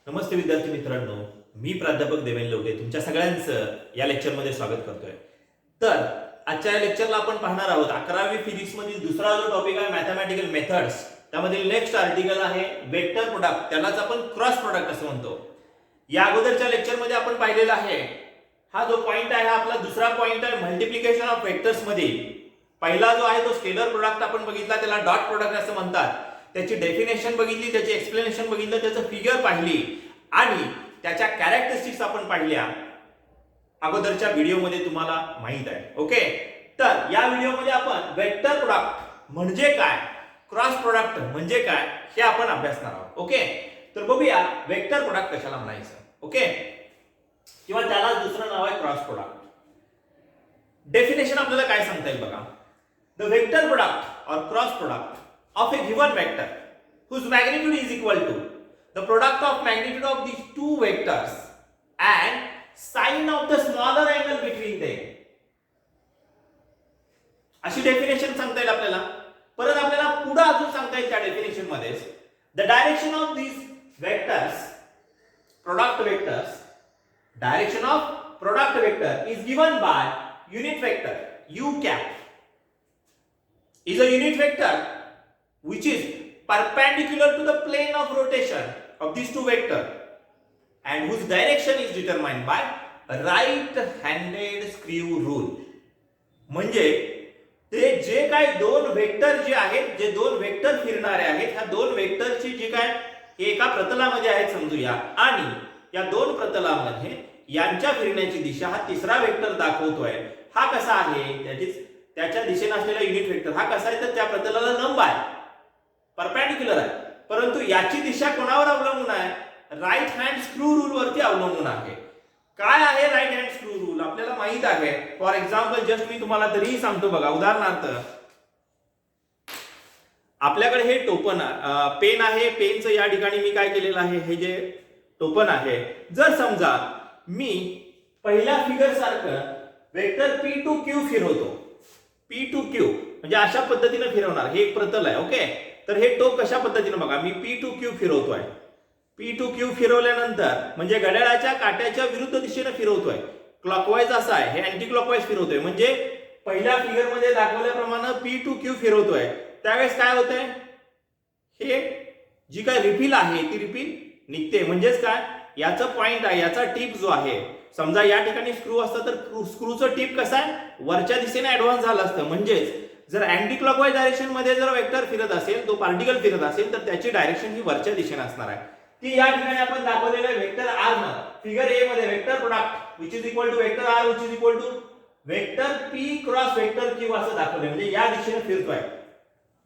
नमस्ते विद्यार्थी मित्रांनो, मी प्राध्यापक देवेंद्र लोके तुमच्या सगळ्यांचं या लेक्चरमध्ये स्वागत करतोय. तर आजच्या या लेक्चरला आपण पाहणार आहोत 11वी फिजिक्स मधील दुसरा जो टॉपिक आहे मॅथमॅटिकल मेथड्स, त्यामधील नेक्स्ट आर्टिकल आहे वेक्टर प्रोडक्ट, त्यालाच आपण क्रॉस प्रोडक्ट असं म्हणतो. या अगोदरच्या लेक्चरमध्ये आपण पाहिलेला आहे हा जो पॉइंट आहे हा आपला दुसरा पॉइंट आहे मल्टिप्लिकेशन ऑफ वेक्टर्स मध्ये. पहिला जो आहे तो स्केलर प्रोडक्ट आपण बघितला, त्याला डॉट प्रोडक्ट असं म्हणतात. त्याची डेफिनेशन बघितली, त्याची एक्सप्लेनेशन बघितलं, त्याचं फिगर पाहिली आणि त्याच्या कॅरेक्टरिस्टिक्स आपण पाहिल्या अगोदरच्या व्हिडिओमध्ये, तुम्हाला माहित आहे. ओके, तर या व्हिडिओमध्ये आपण वेक्टर प्रोडक्ट म्हणजे काय, क्रॉस प्रोडक्ट म्हणजे काय हे आपण अभ्यासणार आहोत. ओके, तर बघूया वेक्टर प्रोडक्ट कशाला म्हणायचं. ओके, किंवा त्याला दुसरं नाव आहे क्रॉस प्रोडक्ट. डेफिनेशन आपल्याला काय सांगता येईल बघा. द वेक्टर प्रोडक्ट और cross product of a given vector whose magnitude is equal to the product of magnitude of these two vectors and sine of the smaller angle between them. अशी definition सांगता येईल आपल्याला. परत आपल्याला पुढे अजून सांगता येईल त्या डेफिनेशन मध्ये the direction of these vectors, product vectors, direction of product vector is given by unit vector u cap is a unit vector which is perpendicular to the plane of rotation of these two vectors and whose direction is determined by right handed screw rule. म्हणजे ते जे काय दोन vector जे आहेत, जे दोन vector फिरणारे आहेत, ह्या दोन वेक्टरची जी काय एका प्रतलामध्ये आहेत समजूया, आणि या दोन प्रतलामध्ये यांच्या फिरण्याची दिशा हा तिसरा वेक्टर दाखवतोय. हा कसा आहे, त्याच्या दिशेने असलेला युनिट वेक्टर हा कसा आहे, तर त्या प्रतलाला लंब आहे, परपेंडिक्युलर आहे. परंतु याची दिशा कोणावर अवलंबून आहे, राईट हँड स्क्रू रूल वरती अवलंबून आहे. काय आहे राईट हँड स्क्रू रूल आपल्याला माहित आहे. फॉर एक्झाम्पल जस्ट मी तुम्हाला तरीही सांगतो बघा. उदाहरणार्थ आपल्याकडे हे टोपन पेन आहे. पेनचं या ठिकाणी मी काय केलेलं आहे, हे जे टोपन आहे, जर समजा मी पहिल्या फिगर सारखं वेक्टर पी टू क्यू फिरवतो, पी टू क्यू म्हणजे अशा पद्धतीने फिरवणार. हे एक प्रतल आहे. ओके, तर हे टोक कशा पद्धतीने बघा, मी पी टू क्यू फिरवतोय. पी टू क्यू फिरवल्यानंतर म्हणजे घड्याळाच्या काट्याच्या विरुद्ध दिशेने फिरवतोय. क्लॉकवाईज असा आहे, हे अँटी क्लॉकवाईज फिरवतोय. म्हणजे पहिल्या फिगर मध्ये दाखवल्याप्रमाणे पी टू क्यू फिरवतोय. त्यावेळेस काय होतंय, हे जी काय रिफिल आहे ती रिफिल निघते. म्हणजेच काय, याचा पॉइंट आहे, याचा टिप जो आहे, समजा या ठिकाणी स्क्रू असतं तर स्क्रूचं टिप कसं आहे, वरच्या दिशेने ऍडव्हान्स झालं असतं. म्हणजेच जर अँटी क्लॉकवाईज डायरेक्शन मध्ये जर वेक्टर फिरत असेल, तो पार्टिकल फिरत असेल, तर त्याची डायरेक्शन ही वरच्या दिशेने असणार आहे. ती या ठिकाणी आपण दाखवलेलं आहे वेक्टर आर न. फिगर ए मध्ये vector product which is equal to vector R which is equal to vector P cross vector Q असं दाखवलंय. म्हणजे या दिशेने फिरतोय.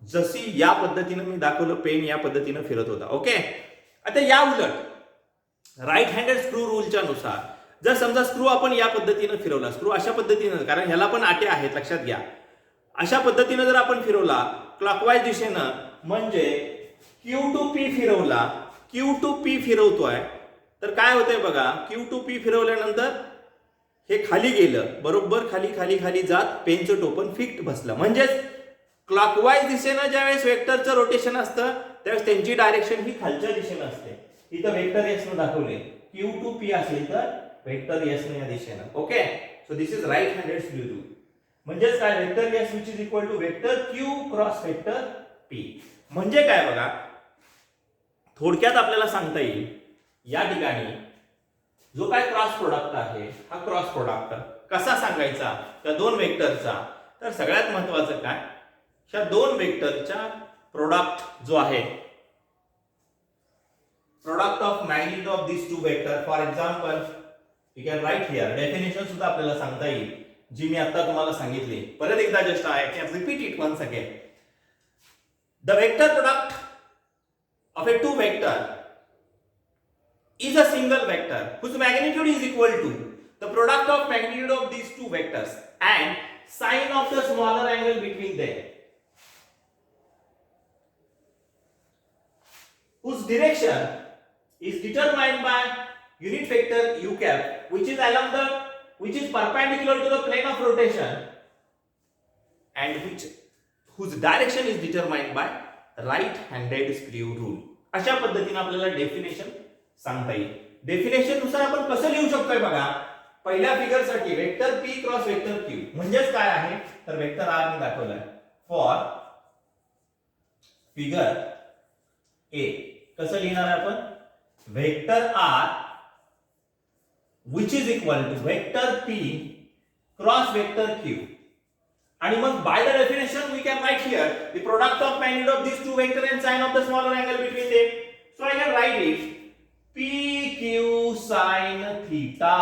जशी या पद्धतीने मी दाखवलं, पेन या पद्धतीने फिरत होता. ओके, आता या उलट राईट हँडेड स्क्रू रूलच्या नुसार जर समजा स्क्रू आपण या पद्धतीने फिरवला, स्क्रू अशा पद्धतीने, कारण ह्याला पण आटे आहेत लक्षात घ्या, अशा पद्धतीने जर आपण फिरवला क्लॉकवाईज दिशेनं, म्हणजे क्यू टू पी फिरवला, क्यू टू पी फिरवतोय, तर काय होतंय बघा, क्यू टू पी फिरवल्यानंतर हे खाली गेलं, बरोबर खाली खाली खाली जात पेनचं टोपन फिक्ट बसलं. म्हणजेच क्लॉकवाईज दिशेनं ज्यावेळेस वेक्टरचं रोटेशन असतं त्यावेळेस त्यांची डायरेक्शन ही खालच्या दिशेनं असते. इथं वेक्टर एस न दाखवले, क्यू टू पी असेल तर वेक्टर एस न या दिशेनं. Okay, so this is right handed screw rule. म्हणजेच काय, vector S which is equal to vector Q cross vector P. म्हणजे काय बघा, थोडक्यात आपल्याला सांगता येईल या ठिकाणी जो काय क्रॉस प्रोडक्ट आहे, हा क्रॉस प्रोडक्ट कसा सांगायचा त्या दोन वेक्टरचा, तर सगळ्यात महत्वाचं काय, ह्या दोन वेक्टरच्या प्रोडक्ट जो आहे, product of magnitude of this two vector. For example you can write here, definition सुद्धा आपल्याला सांगता येईल जी मी आता तुम्हाला सांगितली. परत एकदा just I can repeat it once again. The vector product of a two vector is a single vector whose magnitude is equal to the product of magnitude of these two vectors and sine of the smaller angle between them, whose direction is determined by unit vector u cap which is perpendicular to the plane of rotation and whose direction is determined by right handed screw rule. अशा पद्धतीने आपल्याला definition सांगता येईल. Definition नुसार आपण कसं लिहू शकतोय बघा. पहिल्या फिगर साठी vector P cross vector Q म्हणजेच काय आहे तर वेक्टर आर ने दाखवलाय. फॉर फिगर ए कसं लिहिणार आहे आपण. Vector R which is equal to vector P cross vector Q. आणि मग by the definition we can write here the product of magnitude of these two vector and sine of the smaller angle between them. So I can write it PQ sin theta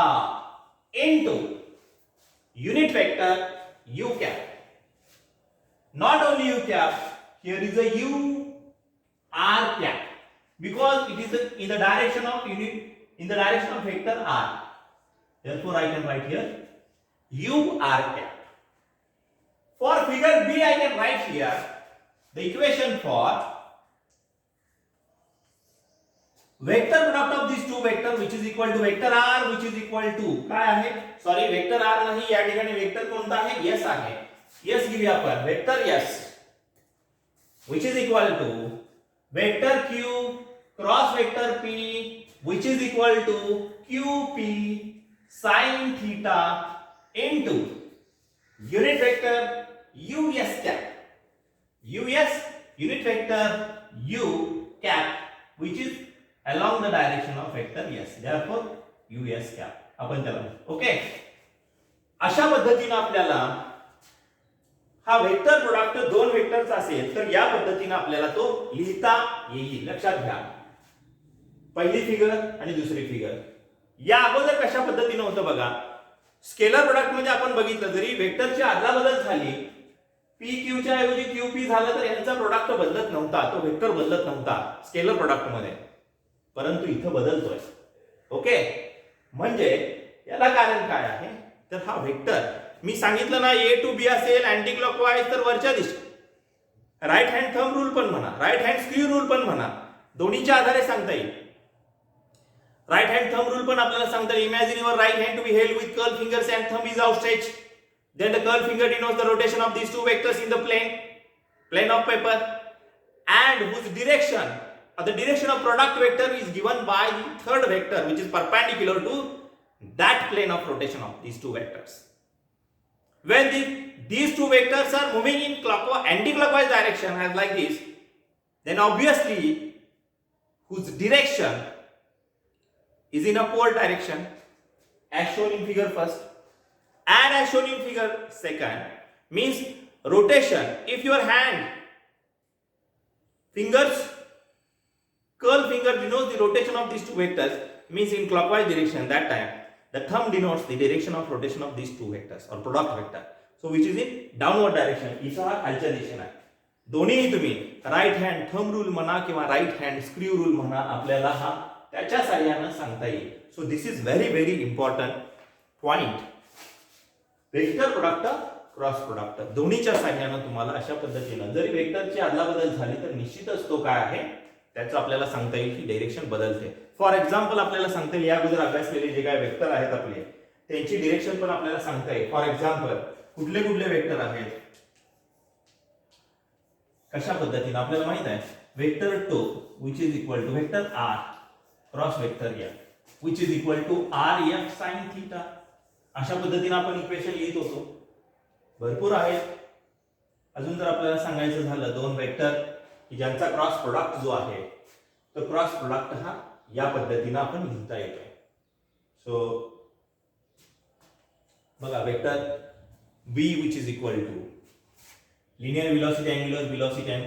into unit vector u cap. Not only u cap, here is a u r cap because it is in the direction of vector r. Therefore I can write here u r cap. For figure B I can write here the equation for vector product of these two vector which is equal to vector r which is equal to काय आहे sorry vector r नाही या ठिकाणी vector कोणता आहे s आहे. s घेऊया आपण vector s which is equal to vector q cross vector p which is equal to qp sin theta into unit vector us cap. us unit vector u cap which is along the direction of vector s. Therefore us cap आपण त्याला okay. अशा पद्धतीने आपल्याला हा vector product दोन वेक्टरचा असेल तर या पद्धतीने आपल्याला तो लिहिता येईल. लक्षात घ्या पहिली फिगर आणि दुसरी फिगर. या अगोदर कशा पद्धतीने होतं बघा. स्केलर प्रोडक्ट मध्ये आपण बघितलं जरी वेक्टरची अदलाबदल झाली पी क्यू च्या ऐवजी क्यू पी झालं तर यांचा प्रोडक्ट बदलत नव्हता. तो वेक्टर बदलत नव्हता स्केलर प्रोडक्ट मध्ये. परंतु इथं बदलतोय. ओके म्हणजे याला कारण काय आहे तर हा वेक्टर मी सांगितलं ना ए टू बी असेल अँटी क्लॉकवाईज तर वरच्या दिशेने राईट हँड थंब रूल पण म्हणा राईट हँड स्क्रू रूल पण म्हणा दोन्हीच्या आधारे सांगता येईल. राईट हँड थंब रूल पण आपल्याला सांगता येईल. Imagine your right hand to be held with curl fingers and thumb is outstretched. Then the curl finger denotes the rotation of these two vectors in the plane of paper and whose direction the direction of product vector is given by the third vector which is perpendicular to that plane of rotation of these two vectors. When these two vectors are moving in anti-clockwise direction as like this, then obviously whose direction is in upward direction as shown in figure first and as shown in figure second means rotation. If your hand fingers curl finger denotes the rotation of these two vectors means in clockwise direction. That time the thumb denotes the direction of rotation of these two vectors or product vector so which is in downward direction. इथं हा खालच्या दिशेने आहे. दोन्ही तुम्ही right hand thumb rule म्हणा किंवा right hand screw rule म्हणा आपल्याला हा त्याच्या साहाय्याने सांगता येईल. So this is very important point. Vector product cross product दोन्हीच्या साहाय्याने तुम्हाला अशा पद्धतीने जरी वेक्टरची अदलाबदल झाली तर निश्चितच तो काय आहे त्याचं आपल्याला सांगता येईल की डायरेक्शन बदलते. फॉर एक्झाम्पल आपल्याला सांगता येईल या अगोदर अभ्यासलेले जे काय वेक्टर आहेत आपले त्यांची डायरेक्शन पण आपल्याला सांगता येईल. फॉर एक्झाम्पल कुठले वेक्टर आहेत कशा पद्धतीने आपल्याला माहित आहे vector tau which is equal to vector R cross vector F which is equal to R F sine theta. अशा पद्धतीने आपण इक्वेशन लिहित होतो. भरपूर आहेत. अजून जर आपल्याला सांगायचं झालं दोन वेक्टर की ज्यांचा क्रॉस प्रोडक्ट जो आहे तो क्रॉस प्रोडक्ट हा या पद्धतीने आपण लिहिता येतो. सो बघा vector v which is equal to linear velocity angular velocity and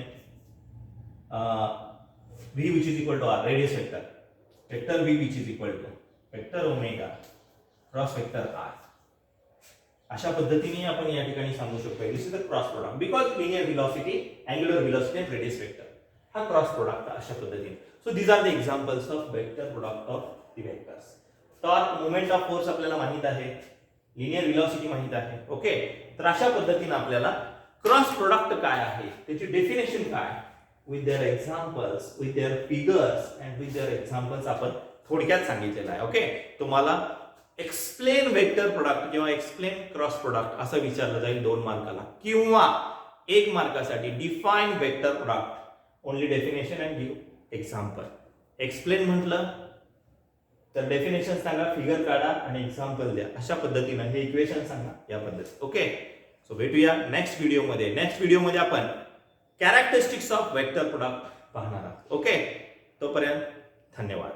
v which is equal to r radius vector v which is equal to vector omega cross vector r. अशा पद्धतीने आपण या ठिकाणी सांगू शकतो this is the cross product because linear velocity angular velocity आणि radius vector हा cross product अशा पद्धतीने. So these are the examples of vector product of the vectors. Torque moment of force आपल्याला माहित आहे लिनियर वेलोसिटी माहित आहे. Okay तर अशा पद्धतीने आपल्याला क्रॉस प्रोडक्ट काय आहे त्याची डेफिनेशन काय with their examples with their figures and with their examples आपण थोडक्यात सांगितलेलं आहे. ओके तुम्हाला एक्सप्लेन वेक्टर प्रोडक्ट किंवा एक्सप्लेन क्रॉस प्रोडक्ट असं विचारलं जाईल 2 मार्काला किंवा 1 मार्कासाठी define vector product only definition and give example. Explain म्हटलं तर डेफिनेशन सांगा, फिगर काढा आणि एक्झाम्पल द्या. अशा पद्धतीनं हे इक्वेशन सांगा या पद्धतीत. ओके, सो भेटूया नेक्स्ट व्हिडिओमध्ये. नेक्स्ट व्हिडिओमध्ये आपण कॅरेक्टरिस्टिक्स ऑफ वेक्टर प्रोडक्ट पाहणार आहोत. ओके, तोपर्यंत धन्यवाद.